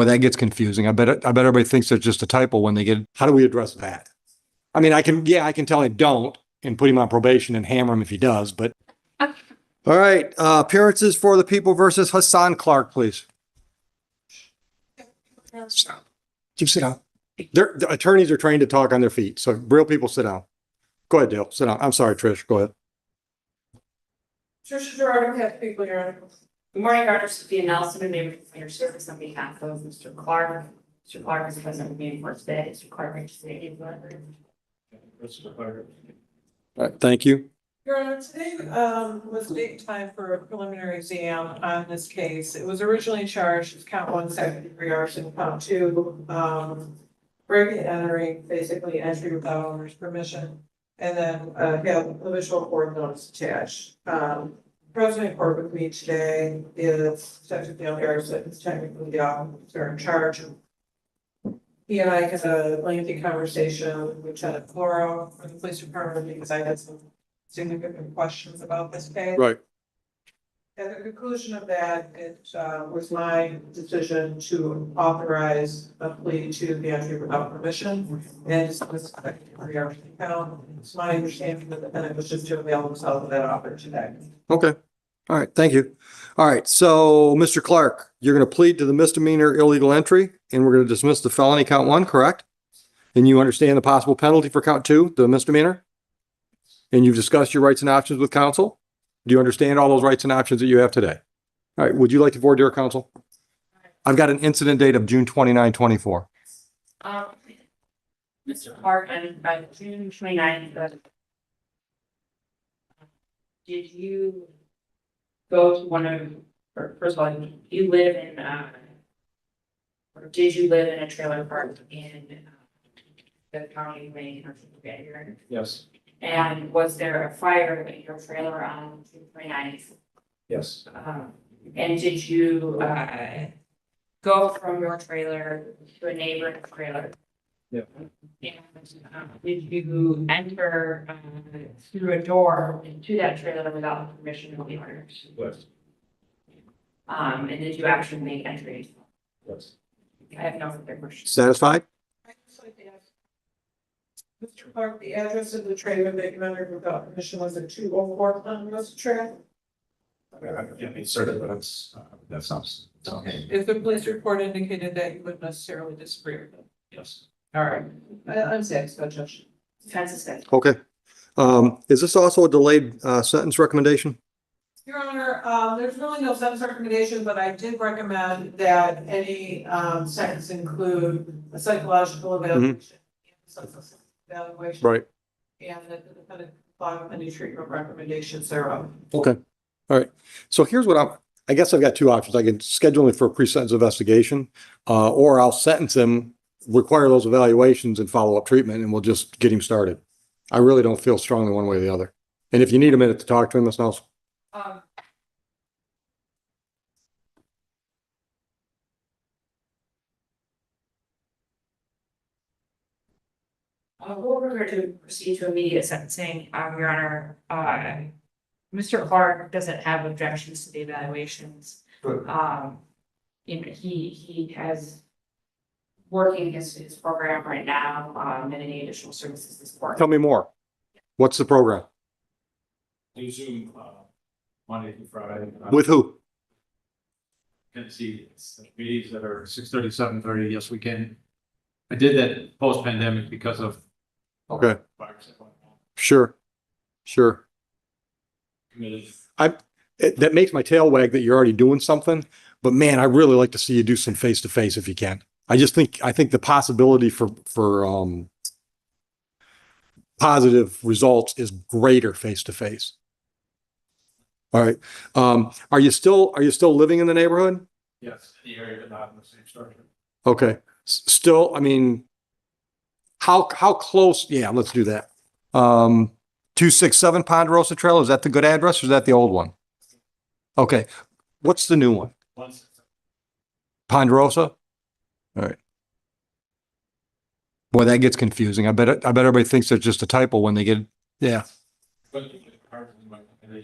Well, that gets confusing. I bet everybody thinks it's just a typo when they get, how do we address that? I mean, I can tell him don't and put him on probation and hammer him if he does, but. All right, appearances for the people versus Hassan Clark, please. You sit down. The attorneys are trained to talk on their feet, so real people sit down. Go ahead, Dale, sit down. I'm sorry, Trish, go ahead. Tricia Gerardo, have people here. Good morning, Dr. Sophia Nelson, and neighborhood for your service on behalf of Mr. Clark. Mr. Clark is present with me in court today. Mr. Clark, reach the stage. All right, thank you. Your Honor, today was date time for a preliminary exam on this case. It was originally charged as count 1, second-degree arson, count 2, breaking and entering, basically entry without owner's permission, and then have a visual court notice attached. President court with me today is Detective Dale Harrison, who's technically the officer in charge. He and I had a lengthy conversation with Lieutenant Floro from the police department because I had some significant questions about this case. Right. At the conclusion of that, it was my decision to authorize a plea to the entry without permission and dismiss the second-degree arson count. It's my understanding that the defendant was just to avail himself of that offer today. Okay. All right. Thank you. All right. So, Mr. Clark, you're going to plead to the misdemeanor illegal entry, and we're going to dismiss the felony count 1, correct? And you understand the possible penalty for count 2, the misdemeanor? And you've discussed your rights and options with counsel? Do you understand all those rights and options that you have today? All right. Would you like to voir dire counsel? I've got an incident date of June 29, 24. Mr. Clark, and by June 29th, did you go to one of, or first of all, do you live in, or did you live in a trailer park in the county of Maine or something? Yes. And was there a fire in your trailer on June 29th? Yes. And did you go from your trailer to a neighboring trailer? Yeah. And did you enter through a door into that trailer without permission of the owners? Yes. And did you actually make entry? Yes. I have no further questions. Satisfied? I'd just like to ask Mr. Clark, the address of the trailer that you entered without permission was at 204 Ponderosa Trail. I can't be certain, but that sounds okay. If the police report indicated that, you wouldn't necessarily disagree with it. Yes. All right, I'm satisfied, Judge. Defense is good. Okay. Is this also a delayed sentence recommendation? Your Honor, there's really no sentence recommendation, but I did recommend that any sentence include a psychological evaluation. Evaluation. Right. And that the defendant comply with any treatment recommendations thereof. Okay. All right. So here's what I guess I've got two options. I can schedule him for a pre-sentence investigation, or I'll sentence him, require those evaluations and follow-up treatment, and we'll just get him started. I really don't feel strongly one way or the other. And if you need a minute to talk to him, Ms. Nelson. We're going to proceed to immediate sentencing, Your Honor. Mr. Clark doesn't have objections to the evaluations. Good. He has working his program right now, and any additional services this court. Tell me more. What's the program? Do Zoom Monday through Friday. With who? Tennessee, it's meetings that are 6:30, 7:30. Yes, we can. I did that post-pandemic because of Okay. virus that went on. Sure. Sure. Committed. That makes my tail wag that you're already doing something, but man, I really like to see you do some face-to-face if you can. I think the possibility for positive results is greater face-to-face. All right. Are you still living in the neighborhood? Yes, in the area, but not in the same structure. Okay. Still, I mean, how close? Yeah, let's do that. 267 Ponderosa Trail. Is that the good address or is that the old one? Okay. What's the new one? Ponderosa? All right. Boy, that gets confusing. I bet everybody thinks it's just a typo when they get, yeah. But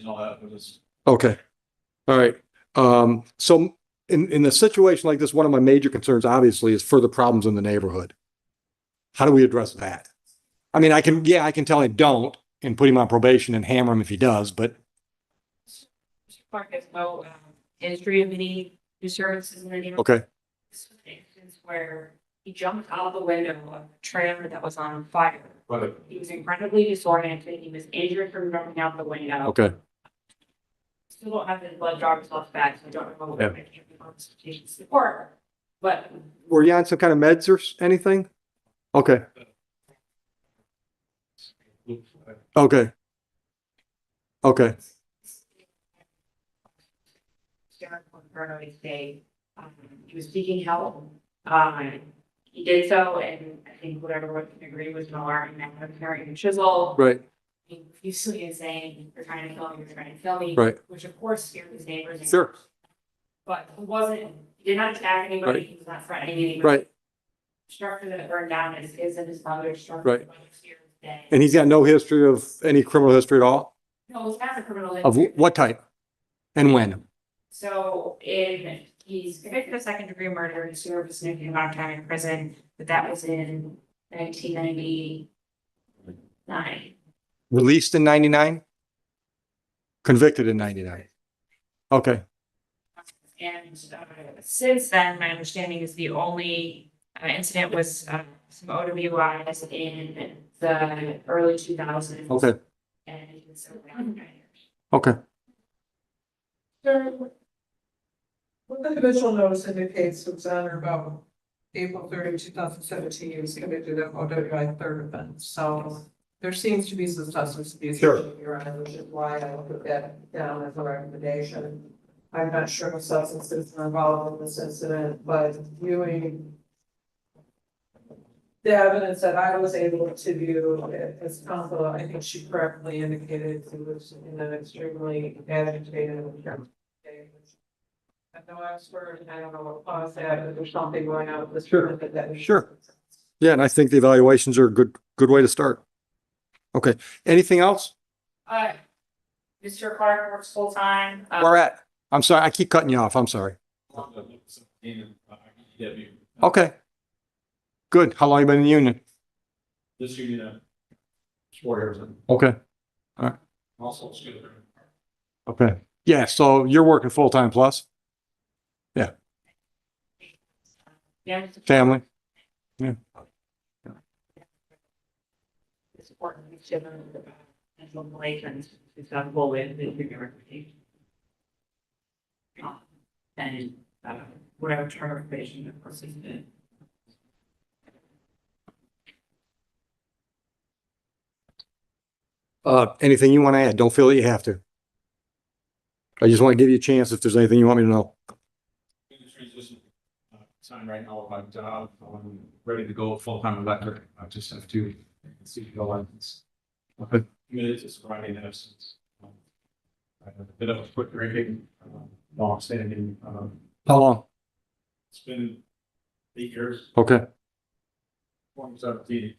all that was Okay. All right. So in a situation like this, one of my major concerns obviously is further problems in the neighborhood. How do we address that? I mean, I can tell him don't and put him on probation and hammer him if he does, but Mr. Clark has no history of any disturbances in the neighborhood. okay, This was an instance where he jumped out the window of a trailer that was on fire. But He was incredibly disoriented. He was injured from jumping out the window. okay. Still don't have his blood draw results back, so I don't know what Yeah. I can't be on patient support. But Were you on some kind of meds or anything? Okay, okay. Okay, Sarah Converno Day, he was seeking help. He did so, and I think whatever one can agree was an alarming amount of carrying and chisel. right, He profusely is saying, "You're trying to kill me, you're trying to kill me." Right. Which of course scared his neighbors. sure, But he did not attack anybody, Right. he was not threatening anybody. right. Structure that burned down is in his mother's structure. Right. Here today. And he's got no history of any criminal history at all? No, he's not a criminal. Of history. what type? And when? So he's convicted of second degree murder and served a significant amount of time in prison, but that was in 1999. Released in 99? Convicted in 99? Okay, And since then, my understanding is the only incident was some OWIs in the early 2000s. okay, And he's been serving out 9 years. okay. Sir, what the official notice indicates was on or about April 30, 2017, he was convicted of OWI third offense, so there seems to be some substance abuse. Sure. issue here, which is why I put that down as a recommendation. I'm not sure what substances were involved in this incident, but viewing the evidence that I was able to view as counsel, I think she correctly indicated he was in an extremely agitated state. I'm no expert, and I don't know what caused that, but there's something going on with this. Sure. That Sure. Yeah, and I think the evaluations are a good way to start. Okay, anything else? Mr. Clark works full time. Where at? I'm sorry, I keep cutting you off, I'm sorry. Okay. Good, how long you been in the union? this union, 4 years, and Okay, also school. okay. Yeah, so you're working full-time plus Yeah. family? It's important to give them the mental relations successful with the recommendation. And whatever term of probation the person did. Anything you want to add? Don't feel that you have to. I just want to give you a chance if there's anything you want me to know. Sign right now, but I'm ready to go full-time electric. I just have to see the license. Okay. Committed to sobriety and abstinence. I have a bit of a quick drinking, long-standing, How long? it's been 8 years, Okay. 2017.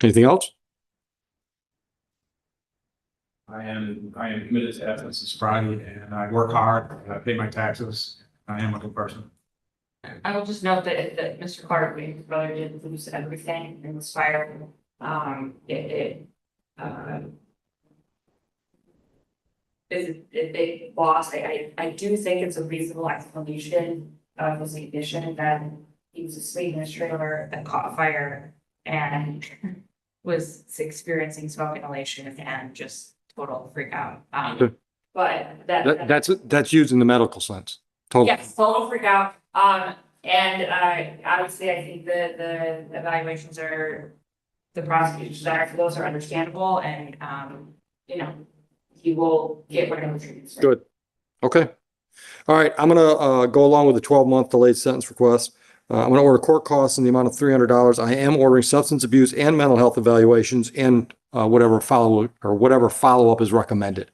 Anything else? I am committed to abstinence and sobriety, and I work hard, I pay my taxes, I am a good person. I will just note that Mr. Clark, his brother did lose everything in this fire. Is a big loss. I do think it's a reasonable explanation of his ignition that he was asleep in his trailer that caught fire and was experiencing smoke inhalation and just total freak out. Good. But That's used in the medical sense. Totally. yes, total freak out. And obviously, I think the evaluations are, the prosecution's desire for those are understandable and, you know, he will get whatever treatment. Good. Okay. All right, I'm gonna go along with the 12-month delayed sentence request. I'm gonna order court costs in the amount of $300. I am ordering substance abuse and mental health evaluations and whatever follow-up is recommended.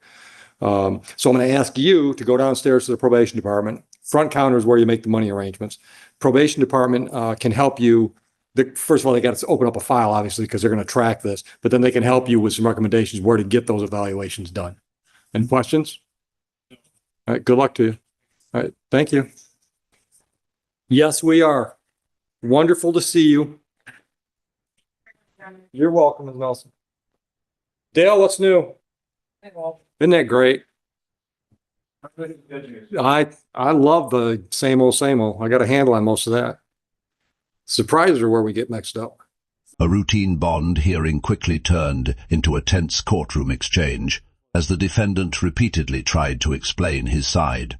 So I'm gonna ask you to go downstairs to the probation department. Front counter is where you make the money arrangements. Probation department can help you. First of all, they got to open up a file, obviously, because they're going to track this, but then they can help you with some recommendations where to get those evaluations done. Any questions? All All right, good luck to you. All right, thank you. Yes, we are. Wonderful to see you. You're welcome, Ms. Nelson. Dale, what's new? Isn't that great? I love the same old, same old. I got a handle on most of that. Surprises are where we get mixed up. A routine bond hearing quickly turned into a tense courtroom exchange as the defendant repeatedly tried to explain his side.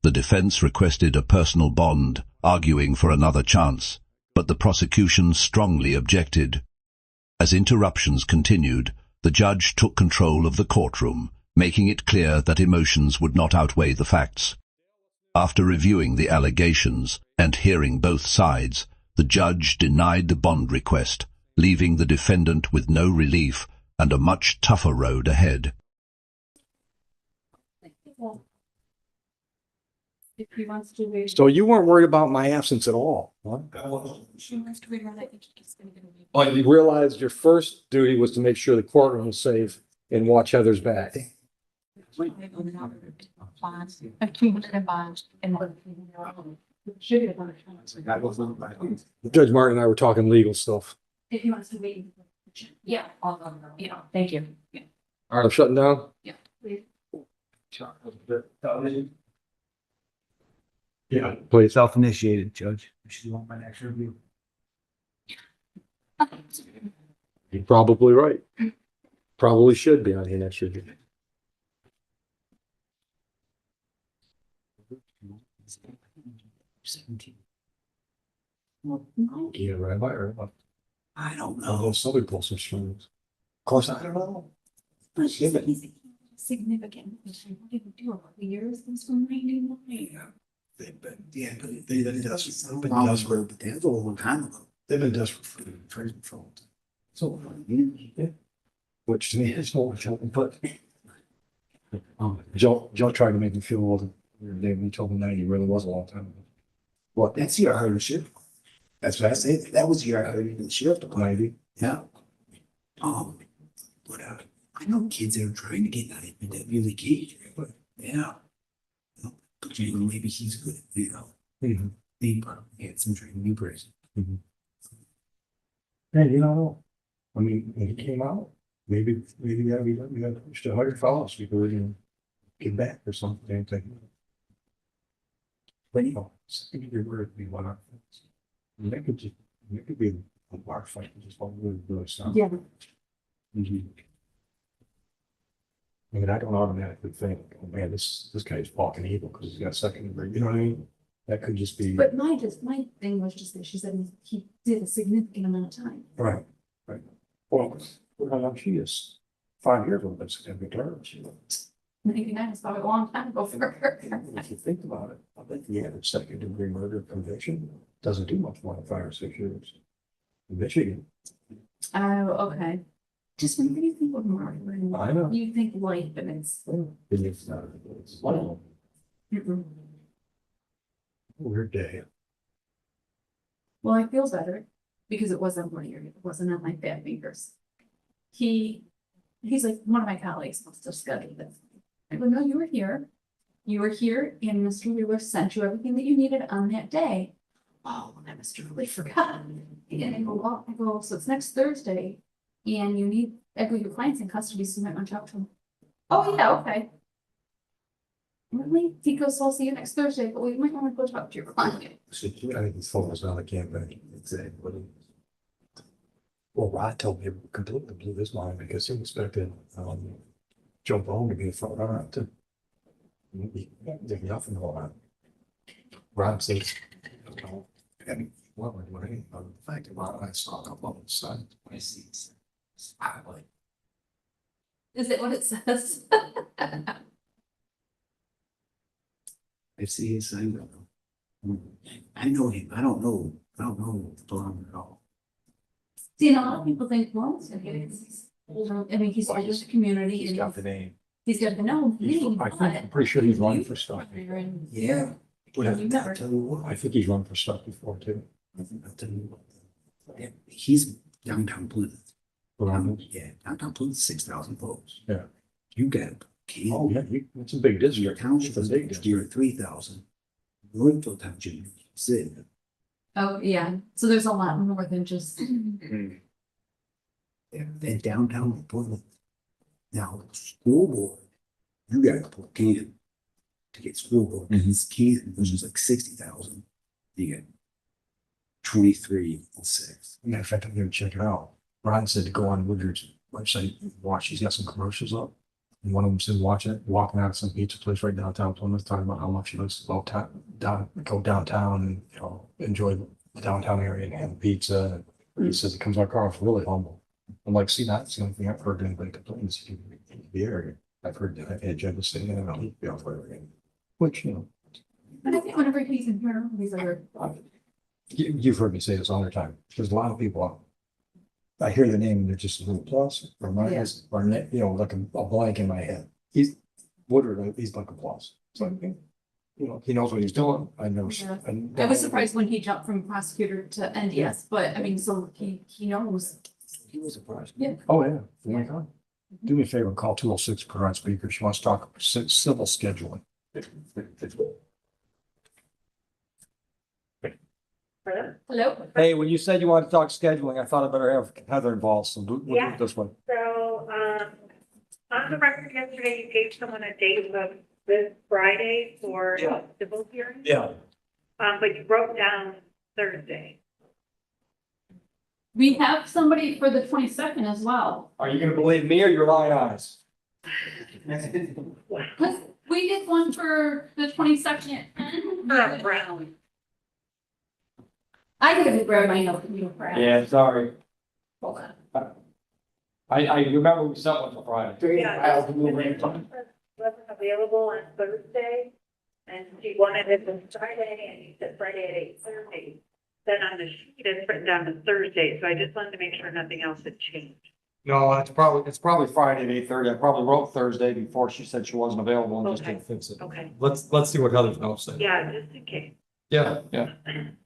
The defense requested a personal bond, arguing for another chance, but the prosecution strongly objected. As interruptions continued, the judge took control of the courtroom, making it clear that emotions would not outweigh the facts. After reviewing the allegations and hearing both sides, the judge denied the bond request, leaving the defendant with no relief and a much tougher road ahead. If he wants to wait. So you weren't worried about my absence at all, huh? She wants to wait on that. It's gonna be. Oh, you realized your first duty was to make sure the courtroom was safe and watch Heather's back. A cumulative bond and. Judge Martin and I were talking legal stuff. If he wants to wait. Yeah, thank you. Yeah. All right, I'm shutting down. Yeah, please. Self-initiated, Judge. She's on my next review. You're probably right. Probably should be on your next review. Yeah, right, right. I don't I'll know. go somebody pull some strings. Of course, I don't know. But she's significant. What did we do over the years? It was from 99. They've been desperate, but that's a long time ago. They've been desperate for so, yeah. Which to me is more joking, but Joe tried to make me feel old. He told me 90 really was a long time ago. What? That's your hardship. That's what I said. That was your hardship. 90? Yeah. But I know kids that are trying to get out of it that really can't. But yeah. But you know, maybe he's good. You know, Mm-hmm. he had some training in prison. Hey, you know, I mean, when he came out, maybe we got to push to 100 fellows before we can get back or something. But you know, second degree murder could be one of things. That could be a bar fight and just one really stuff. Yeah. Mhm. I mean, I don't automatically think, oh man, this guy's fucking evil because he's got second degree. You know what I mean? That could just be But my thing was just that she said he did a significant amount of time. right. Well, she is 5 years old. That's a good term. 99 is probably a long time ago for her. If you think about it, I bet the average second degree murder conviction doesn't do much more than 5 or 6 years. In Michigan. Oh, okay. Just when you think of murder, I know. you think life, and it's. It's one Mm-mm. weird day. Well, I feel better because it wasn't weird. It wasn't on my fat fingers. He's like, one of my colleagues must have scheduled this. I go, no, you were here. You were here, and Mr. Wheeler sent you everything that you needed on that day. Oh, and I must have really forgotten. And I go, well, so it's next Thursday, and I go, your client's in custody, so you might want to talk to him. Oh, yeah, okay. Really? He goes, so I'll see you next Thursday, but we might want to go talk to your client. I think he's focused on the campaign. Exactly. Well, Rod told me it completely blew his mind because he expected Joe Bone to be the front runner to there's nothing going on. Rod says, I mean, what would what any of the fact that Rod and I saw up on the side. I see it's like Is it what it says? I see his sign. I know him. I don't know Blum at all. See, and a lot of people think, well, it's okay, because he's older, I mean, he's older in the community, he's and got the name. he's got the known name. I think, I'm pretty sure he's run for stuff. Yeah. But I'll tell you what. I think he's run for stuff before too. I'll tell you what. Yeah, he's downtown Plymouth. Yeah, downtown Plymouth, 6,000 votes. Yeah. You got Canton. yeah, it's a big Your district. township It's a is big next year district. at 3,000. Northfield Township, said, Oh, yeah, so there's a lot more than just, and downtown Portland. Now, school board, you gotta pull Canton to get school board, it's Canton, which is like 60,000. You get 23 and 6. Matter of fact, I'm gonna check it out. Brian said to go on Woodard's website, and watch, he's got some commercials up. And one of them said, watch it, walking out of some pizza place right downtown Plymouth, talking about how much he likes to go downtown and, you know, enjoy the downtown area and have pizza. And he says it comes across really humble. I'm like, see, that's the only thing I've heard anybody complain is the area. I've heard that agenda saying, I don't need to be off there again. Which, you know, but I think whenever he's in here, these are, you've heard me say this all the time. There's a lot of people. I hear the name and they're just a little plus or minus or you know, like a blank in my head. He's Woodard, he's like a plus. So, you know, he knows what he's doing. I know. Yeah. I was surprised when he jumped from prosecutor to NDS, but I mean, so he knows. He was surprised. Yeah. Oh, yeah. Oh my God. Do me a favor, call 206 per on speaker. She wants to talk civil scheduling. Hello? Hey, when you said you wanted to talk scheduling, I thought I better have Heather involved, so we'll do Yeah. it this way. So, on the record yesterday, you gave someone a date of this Friday for Yeah. civil hearing. Yeah. But you wrote down Thursday. We have somebody for the 22nd as well. Are you gonna believe me or your lying eyes? We did one for the 22nd. Brown. I gotta grab my note. You grab. Yeah, sorry. Hold on. I remember we sent one for Friday. Yeah. Wasn't available on Thursday, and she wanted it for Friday, and you said Friday at 8:30. Then on the sheet, it's written down as Thursday, so I just wanted to make sure nothing else had changed. No, it's probably Friday at 8:30. I probably wrote Thursday before she said she wasn't available and just Okay. didn't fix it. Okay, Let's see what Heather's notes say. yeah, just in case. Yeah,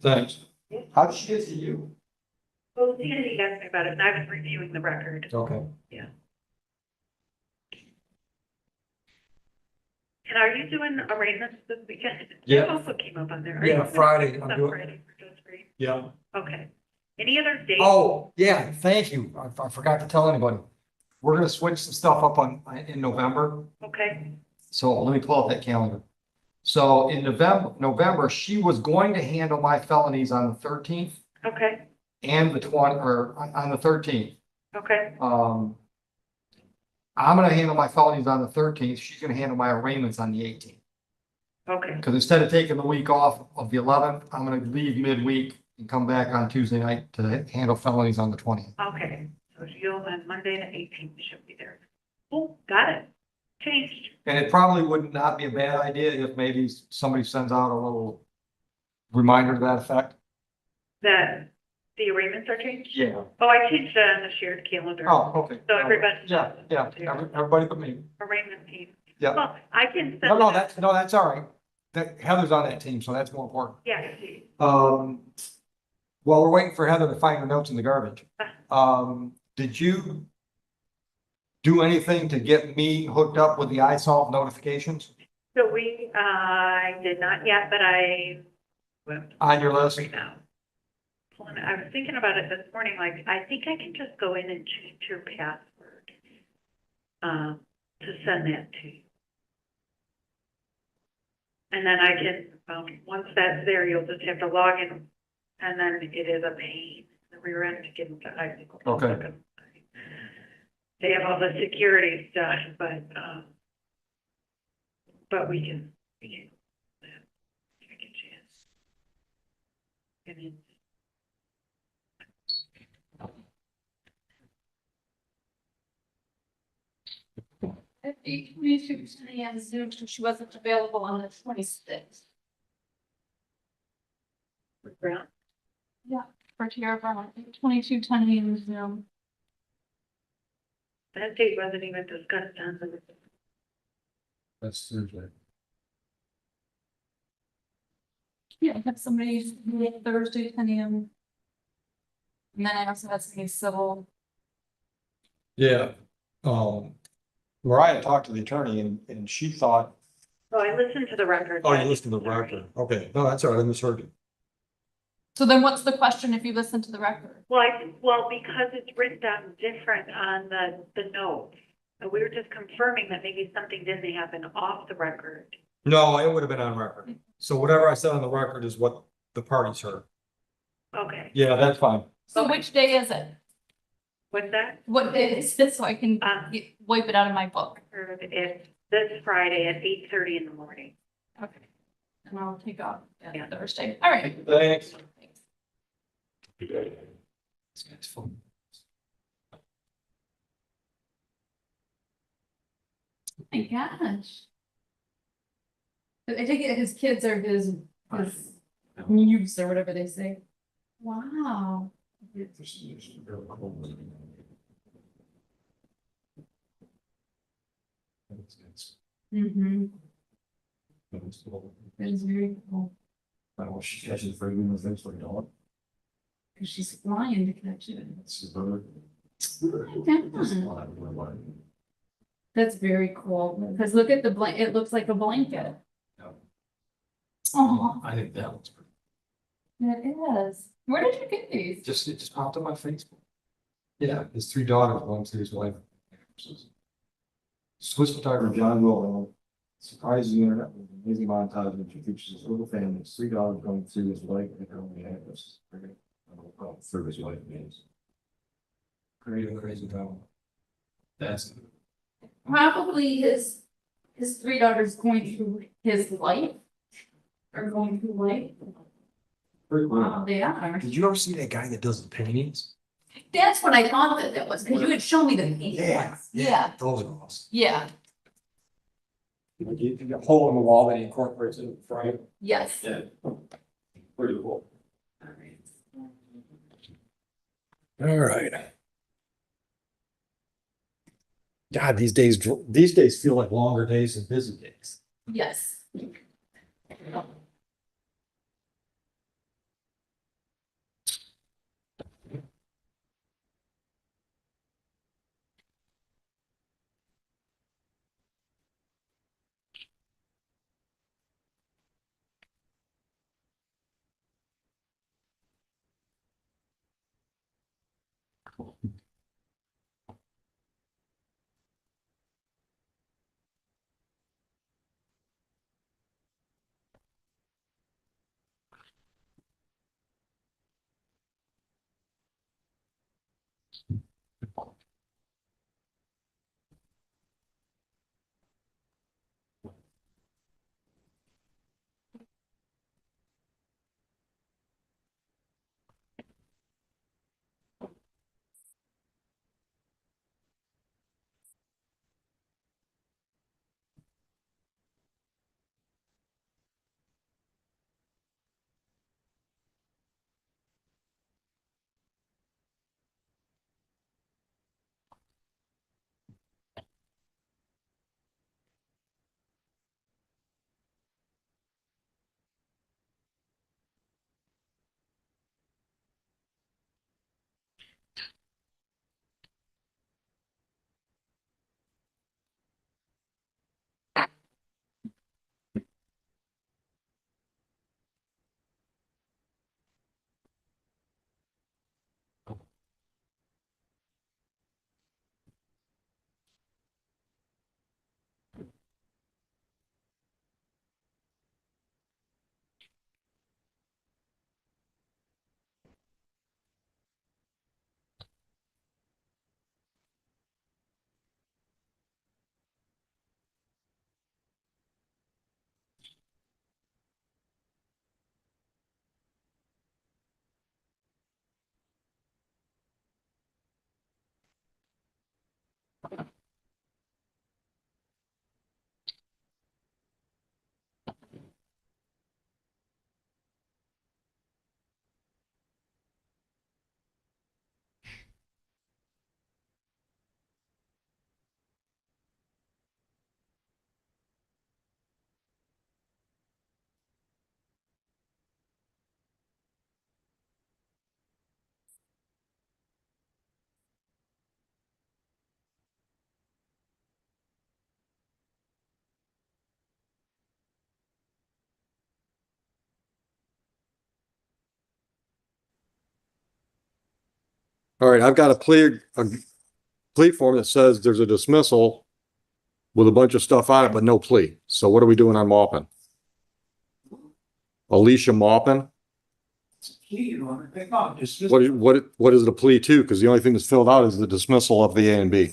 thanks. How did she get to you? Well, Sandy asked me about it, and I was reviewing the record. Okay. And are you doing arraignments this weekend? Yeah. It also came up on there. Are Yeah, you doing Friday, arraignments I'm on doing- Friday for Judge Green? Yeah. Okay. Any other dates? Oh, yeah, thank you. I forgot to tell anybody. We're gonna switch some stuff up in November. Okay, So let me pull up that calendar. So in November, she was going to handle my felonies on the 13th okay, and on the 13th. okay, I'm gonna handle my felonies on the 13th. She's gonna handle my arraignments on the 18th. okay, Because instead of taking the week off of the 11th, I'm gonna leave midweek and come back on Tuesday night to handle felonies on the 20th. okay. So you'll, on Monday the 18th, she'll be there. Oh, got it. Changed. And it probably would not be a bad idea if maybe somebody sends out a little reminder to that effect. That the arraignments are changed? Yeah. Oh, I changed it on the shared calendar. Oh, okay. So everybody. Yeah, everybody but me. Arraignment team. Yeah. Well, I can send. No, that- that's all right. Heather's on that team, so that's more important. Yeah, see. While we're waiting for Heather to find her notes in the garbage, did you do anything to get me hooked up with the iSolve notifications So I did not yet, but well, on your list? right now. I was thinking about it this morning, like, I think I can just go in and change your password, to send that to you. And then I can, once that's there, you'll just have to log in, and then it is a pain, in the rear end to get into iSolve. Okay. They have all the security stuff, but we can, take a chance. And then, 8:22 a.m. Zoom, so she wasn't available on the 26th. Brown? Yeah, for Tara Brown, 22:10 a.m. Zoom. That date wasn't even discussed on the. That's Thursday. Yeah, I have somebody Thursday 10 a.m. And then I also had somebody civil. Yeah, Mariah talked to the attorney and she thought, Oh, I listened to the record. oh, you listened to the record. Okay, no, that's all right. I misheard you. So then what's the question if you listen to the record? Well, because it's written down different on the notes. And we were just confirming that maybe something didn't happen off the record. No, it would have been on record. So whatever I said on the record is what the parties heard. Okay, Yeah, that's fine. So which day is it? what's that? What day is it so I can wipe it out of my book? It's this Friday at 8:30 in the morning. Okay. And I'll take off Yeah. Thursday. All right. Thanks. It's fun. Oh my gosh. I take it his kids are his muse or whatever they say. Wow. Mm-hmm. It's very cool. I don't know, she catches very good with things like dog. Cause she's flying to catch it. It's a bird. Yeah. That's very cool. Cause look at the it looks like a blanket. Oh, I think that one's pretty. it is. Where did you get these? It just popped on my Facebook. Yeah, his 3 daughters belong to his wife. Swiss photographer John Will surprises the internet with an amazing montage which features his little family, his 3 daughters going through his life and their only address. Through his wife means. Crazy drama. That's. Probably his 3 daughters going through his life. Or going through life. Pretty cool. Wow, they are. Did you ever see that guy that does the paintings? That's what I thought that was, because you had shown me the paintings. Yeah, Those are awesome. yeah, You get a hole in the wall that he incorporates in the frame. yes. Yeah. Pretty cool. All right. God, these days feel like longer days than busy days. Yes. All right, I've got a plea form that says there's a dismissal with a bunch of stuff on it, but no plea. So what are we doing on Maupin? Alicia Maupin? What is it a plea to? Because the only thing that's filled out is the dismissal of the A and B.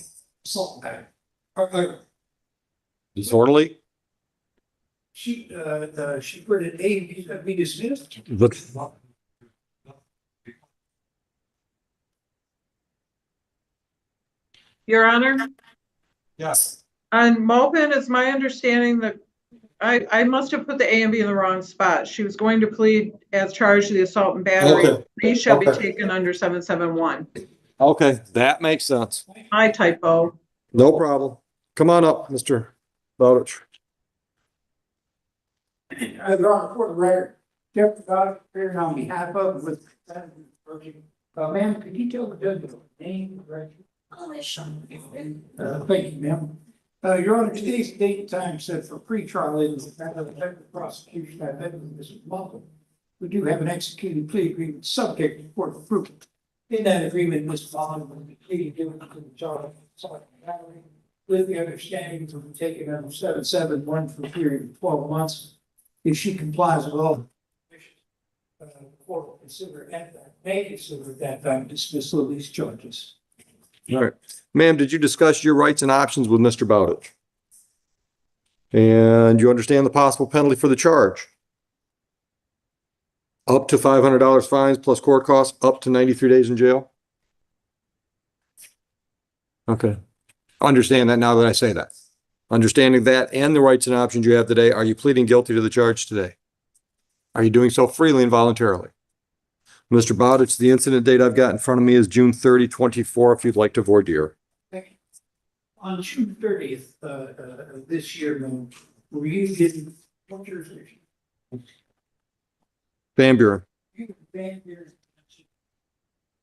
Disorderly? She put an A, he's gonna be dismissed. Look, Your Honor, yes. on Maupin, it's my understanding that I must have put the A and B in the wrong spot. She was going to plead as charged to the assault and battery. Okay. These shall be Okay. taken under 771. Okay, that makes sense. My typo. No problem. Come on up, Mr. Bowditch. I've gone for the record, Jeff Dodd, here on behalf of with. Ma'am, could you tell the judge the name, right? Thank you, ma'am. Your Honor, today's date and time set for pretrial in the prosecution, I've been with Mrs. Malcolm. We do have an executed plea agreement subject to court approval. In that agreement, Ms. Malcolm will be pleading guilty to the charge of assault and battery with the understanding to be taken under 771 for a period of 12 months. If she complies with all the conditions, the court will consider at that, may consider at that time dismissal of these charges. All right. Ma'am, did you discuss your rights and options with Mr. Bowditch? And you understand the possible penalty for the charge? Up to $500 fines plus court costs, up to 93 days in jail? Okay. Understand that now that I say that. Understanding that and the rights and options you have today, are you pleading guilty to the charge today? Are you doing so freely and voluntarily? Mr. Bowditch, the incident date I've got in front of me is June 30, 24, if you'd like to voir dire. On June 30th, this year, ma'am, were you getting, what jurisdiction? Van Buren. You were Van Buren.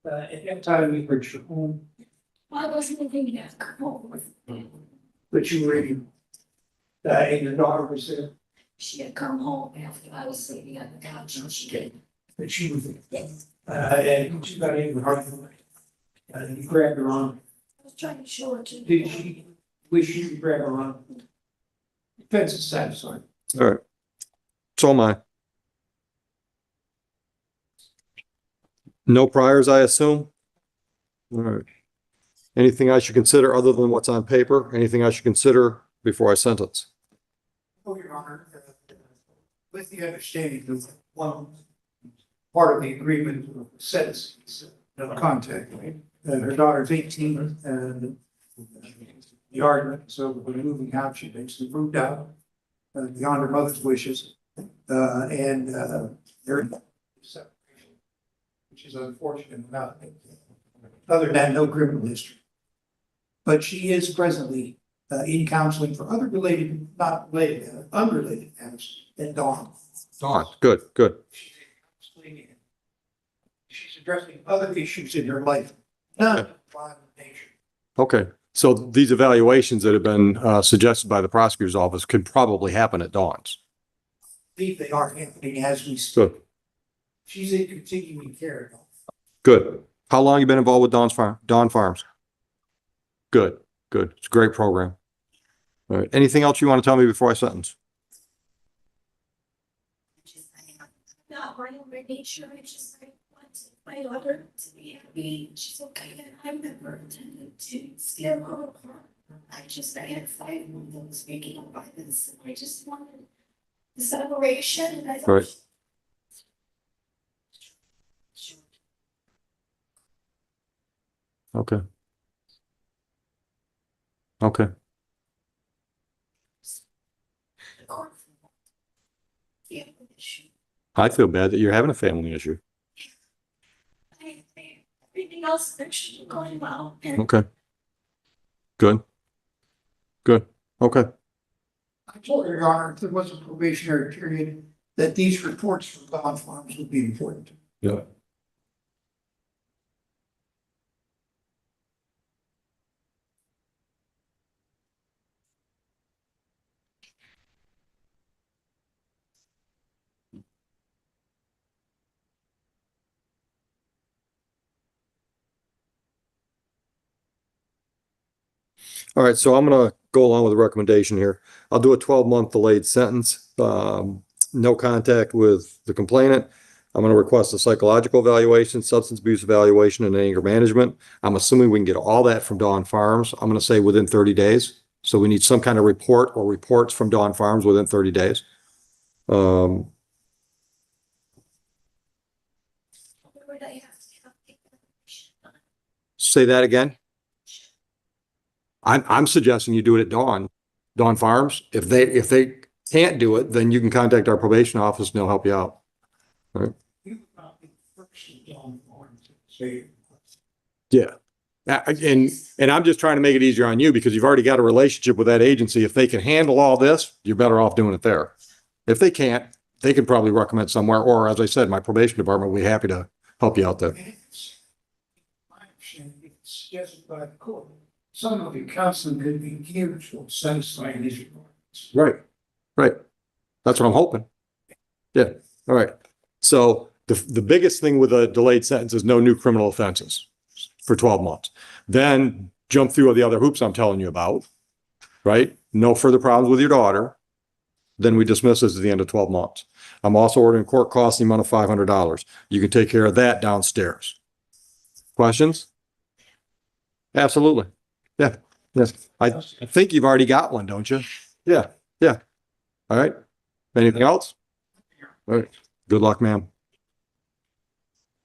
At that time, you were at your home, I wasn't even yet. but you were in, and your daughter was there, She had come home after I was sleeping on the couch and she did. but she was there. And she got in with her, you grabbed her arm. I was trying to show it to you. Did she wish you to grab her arm? Defense is satisfied. All right. So am I. No priors, I assume? All right. Anything I should consider other than what's on paper? Anything I should consider before I sentence? Oh, Your Honor, with the understanding that one part of the agreement says no contact. Her daughter's 18 and the argument, so when moving out, she basically moved out beyond her mother's wishes. And they're separation, which is unfortunate. Other than that, no criminal history. But she is presently in counseling for other related, not related, unrelated matters at Dawn. Dawn, good, good. She's in counseling and she's addressing other issues in her life, none of violent nature. Okay. So these evaluations that have been suggested by the prosecutor's office could probably happen at Dawn's. I believe they are happening as we speak. Good, She's in continuing care. good. How long you been involved with Dawn Farms? Good, good. It's a great program. All right. Anything else you want to tell me before I sentence? Not my own nature, I just want my daughter to be happy, she's okay, and I've never intended to scare her apart. I had 5 months speaking of violence, and I just wanted the separation, and I thought. Right. Okay. Okay. Yeah, issue. I feel bad that you're having a family issue. Everything else is actually going well. And Okay. Good. Good. Okay. I told her, Your Honor, if there was a probationary period, that these reports from Dawn Farms would be important. Yeah. All right, so I'm gonna go along with the recommendation here. I'll do a 12-month delayed sentence, no contact with the complainant. I'm gonna request a psychological evaluation, substance abuse evaluation, and anger management. I'm assuming we can get all that from Dawn Farms. I'm gonna say within 30 days. So we need some kind of report or reports from Dawn Farms within 30 days. Say that again. I'm suggesting you do it at Dawn Farms. If they can't do it, then you can contact our probation office and they'll help you out. Yeah. And I'm just trying to make it easier on you because you've already got a relationship with that agency. If they can handle all this, you're better off doing it there. If they can't, they can probably recommend somewhere, or as I said, my probation department will be happy to help you out there. Suggested by the court. Some of the counseling could be geared to satisfying these requirements. Right, right. That's what I'm hoping. Yeah, all right. So the biggest thing with a delayed sentence is no new criminal offenses for 12 months. Then jump through the other hoops I'm telling you about, right? No further problems with your daughter. Then we dismiss this at the end of 12 months. I'm also ordering court costs in the amount of $500. You can take care of that downstairs. Questions? Absolutely. Yeah, yes. I think you've already got one, don't you? Yeah, yeah. All right. Anything else? All right. Good luck, ma'am.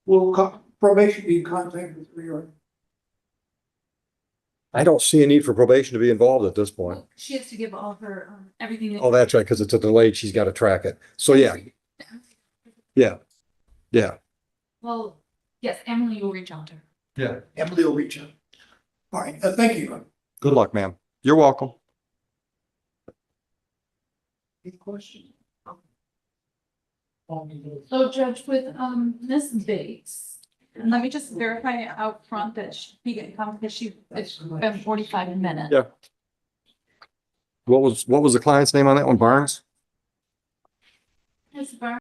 Will probation be in contact with Rio? I don't see a need for probation to be involved at this point. She has to give all her, everything. Oh, that's right, because it's a delayed, she's got to track it. So yeah, yeah, yeah. Well, yes, Emily will reach out to her. Yeah. Emily will reach out. All right, thank you. Good luck, ma'am. You're welcome. Any questions? So Judge, with, Miss Bates, and let me just verify out front that she can come, because it's been 45 minutes. Yeah. What was the client's name on that one? Barnes? Ms. Barnes?